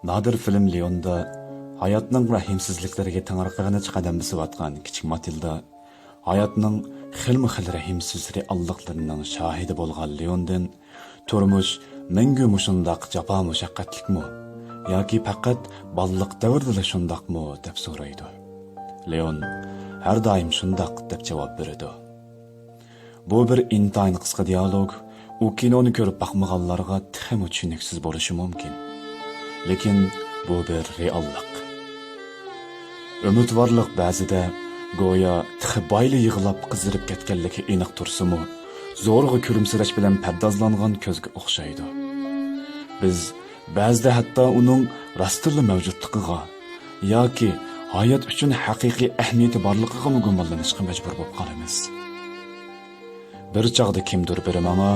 Nadir film Leon'da hayotning rahimsizliklariga tang'arqag'ini qadam bosayotgan kichik Matilda hayotning xilma-xil rahimsiz realliqlarining shohidi bo'lgan Leondan turmush mangu mushundaq jafo mushaqqatlikmi yoki faqat balliq davrida shundaqmi deb so'raydi. Leon har doim shundaq deb javob beradi. Bu bir intayin qisqa dialog, u kinoni ko'rib boqmaganlarga texmi tushuniksiz bo'lishi mumkin. Lekin bu bir reallik. Umidvorlik ba'zida go'yo tixbayli yig'lab qizirib ketganligi aniq tursa-mu, zo'rg'a kulimsirash bilan paddozlangan ko'zga o'xshaydi. Biz ba'zida hatto uning rostli mavjudligiga yoki hayot uchun haqiqiy ahamiyati borligiga gumonlanishga majbur bo'lib qolamiz. Bir chog'da kimdir biri menga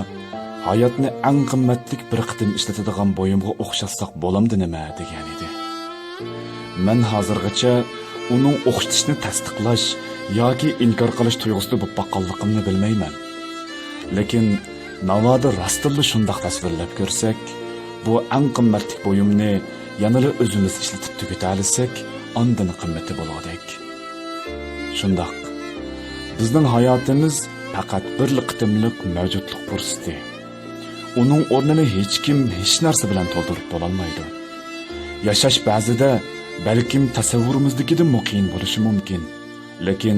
hayotni eng qimmatlik bir qitim ishlatadigan bo'yimga o'xshatsak bo'lamdi nima degan edi. Men hozirgacha uning o'xshatishni tasdiqlash yoki inkor qilish tuyg'usida bo'lib baqqanligimni bilmayman. Lekin navoda rostli shundoq tasvirlab ko'rsak, bu eng qimmatlik bo'yimni yanada o'zimiz ishlatib tugutalisak, ondan qimmati bo'ladi. Shundoq bizning hayotimiz faqat bir qitimlik mavjudlik fursati. Uning o'rnini hech kim hech narsa bilan to'ldirib bo'lolmaydi. Yashash ba'zida balkim tasavvurimizdagidek qiyin bo'lishi mumkin. Lekin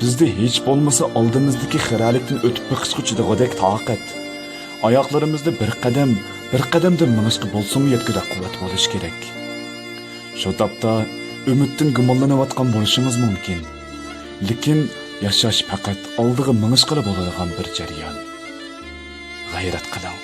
bizda hech bo'lmasa oldimizdagi xiralikdan o'tib chiqishgudek toqat, oyoqlarimizda bir qadamda minishga bo'lsa-mu yetgudak quvvat bo'lishi kerak. Shu topda umiddan gumonlanayotgan bo'lishimiz mumkin. Lekin yashash faqat oldiga minishqila bo'ladigan bir jarayon. G'ayrat qiling.